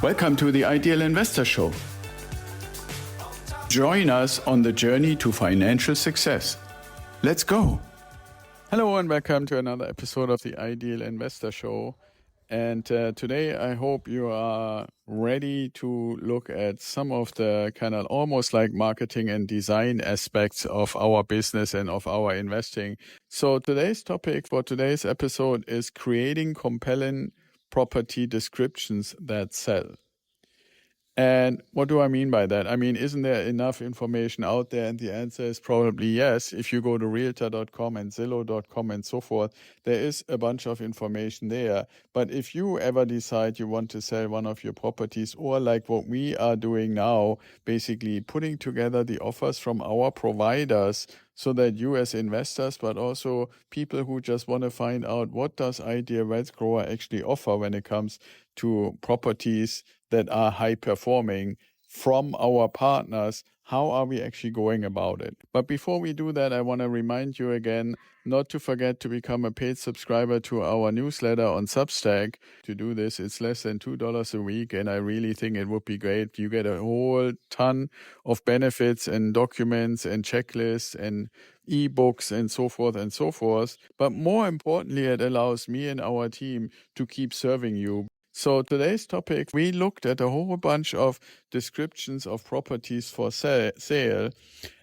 Welcome to the Ideal Investor Show. Join us on the journey to financial success. Let's go. Hello and welcome to another episode of the Ideal Investor Show. And today I hope you are ready to look at some of the kind of almost like marketing and design aspects of our business and of our investing. So today's topic for today's episode is creating compelling property descriptions that sell. And what do I mean by that? I mean, isn't there enough information out there? And the answer is probably yes. If you go to realtor.com and Zillow.com and so forth, there is a bunch of information there. But if you ever decide you want to sell one of your properties, or like what we are doing now, basically putting together the offers from our providers so that you as investors, but also people who just want to find out what does Ideal Wealth Grower actually offer when it comes to properties that are high performing from our partners, how are we actually going about it? But before we do that, I want to remind you again not to forget to become a paid subscriber to our newsletter on Substack. To do this, it's less than $2 a week, and I really think it would be great. You get a whole ton of benefits and documents and checklists and ebooks and so forth and so forth. But more importantly, it allows me and our team to keep serving you. So today's topic, we looked at a whole bunch of descriptions of properties for sale.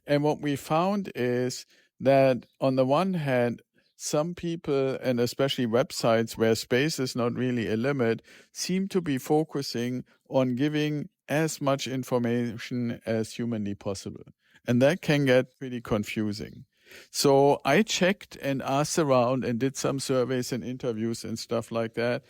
And what we found is that on the one hand, some people, and especially websites where space is not really a limit, seem to be focusing on giving as much information as humanly possible. And that can get pretty confusing. So I checked and asked around and did some surveys and interviews and stuff like that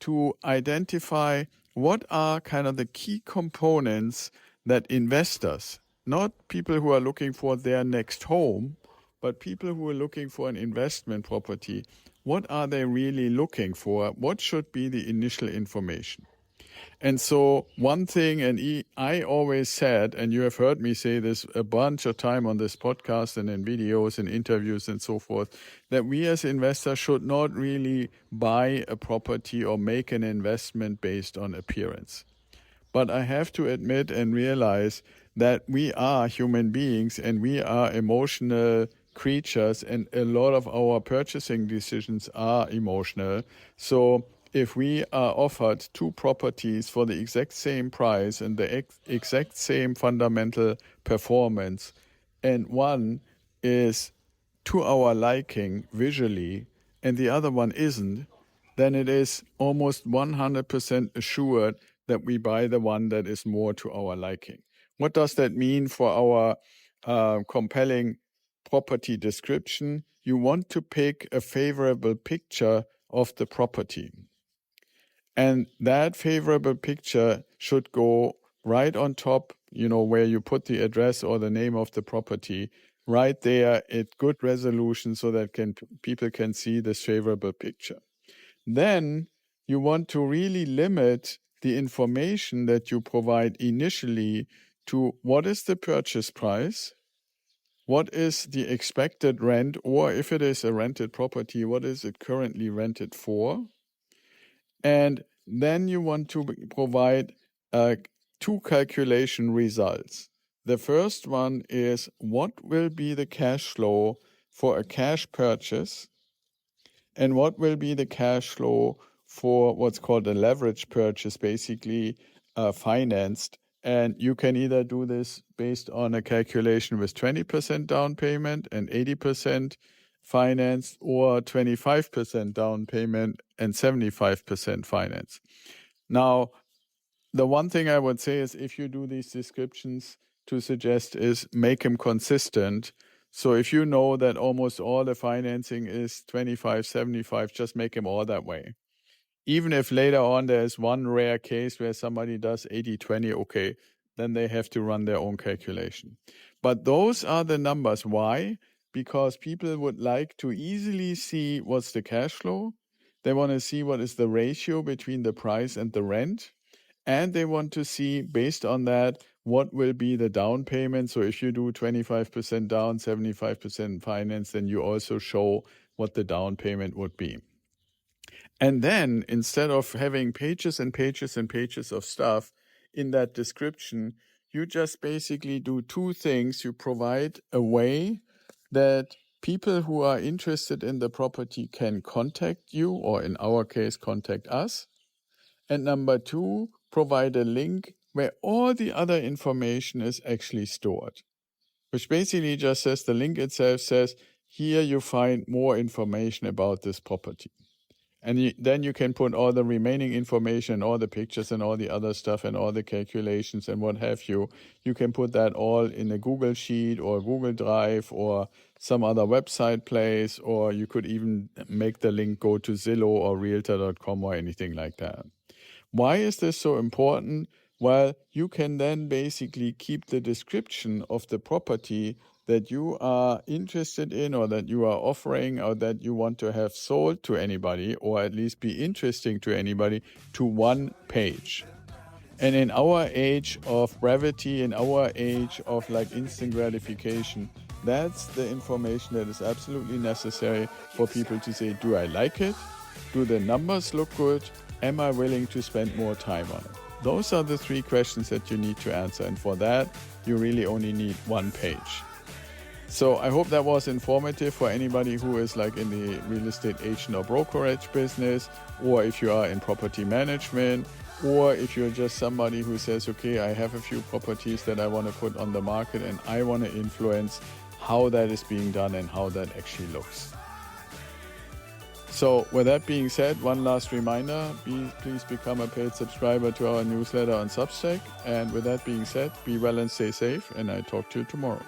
to identify what are kind of the key components that investors, not people who are looking for their next home, but people who are looking for an investment property, what are they really looking for? What should be the initial information? And so one thing, and I always said, and you have heard me say this a bunch of time on this podcast and in videos and interviews and so forth, that we as investors should not really buy a property or make an investment based on appearance. But I have to admit and realize that we are human beings and we are emotional creatures, and a lot of our purchasing decisions are emotional. So if we are offered two properties for the exact same price and the exact same fundamental performance, and one is to our liking visually and the other one isn't, then it is almost 100% assured that we buy the one that is more to our liking. What does that mean for our compelling property description? You want to pick a favorable picture of the property. And that favorable picture should go right on top, where you put the address or the name of the property, right there at good resolution so that people can see this favorable picture. Then you want to really limit the information that you provide initially to what is the purchase price, what is the expected rent, or if it is a rented property, what is it currently rented for? And then you want to provide two calculation results. The first one is what will be the cash flow for a cash purchase, and what will be the cash flow for what's called a leverage purchase, basically financed. And you can either do this based on a calculation with 20% down payment and 80% financed, or 25% down payment and 75% finance. Now, the one thing I would say is if you do these descriptions, to suggest is make them consistent. So if you know that almost all the financing is 25, 75, just make them all that way. Even if later on there's one rare case where somebody does 80-20, okay, then they have to run their own calculation. But those are the numbers. Why? Because people would like to easily see what's the cash flow. They want to see what is the ratio between the price and the rent. And they want to see, based on that, what will be the down payment. So if you do 25% down, 75% finance, then you also show what the down payment would be. And then instead of having pages and pages and pages of stuff in that description, you just basically do two things. You provide a way that people who are interested in the property can contact you, or in our case, contact us. And number two, provide a link where all the other information is actually stored, which basically just says, the link itself says, here you find more information about this property. And then you can put all the remaining information, all the pictures and all the other stuff and all the calculations and what have you. You can put that all in a Google Sheet or Google Drive or some other website place, or you could even make the link go to Zillow or Realtor.com or anything like that. Why is this so important? Well, you can then basically keep the description of the property that you are interested in, or that you are offering, or that you want to have sold to anybody, or at least be interesting to anybody, to one page. And in our age of brevity, in our age of like instant gratification, that's the information that is absolutely necessary for people to say, do I like it? Do the numbers look good? Am I willing to spend more time on it? Those are the three questions that you need to answer. And for that, you really only need one page. So I hope that was informative for anybody who is like in the real estate agent or brokerage business, or if you are in property management, or if you're just somebody who says, okay, I have a few properties that I want to put on the market and I want to influence how that is being done and how that actually looks. So with that being said, one last reminder, please become a paid subscriber to our newsletter on Substack. And with that being said, be well and stay safe, and I talk to you tomorrow.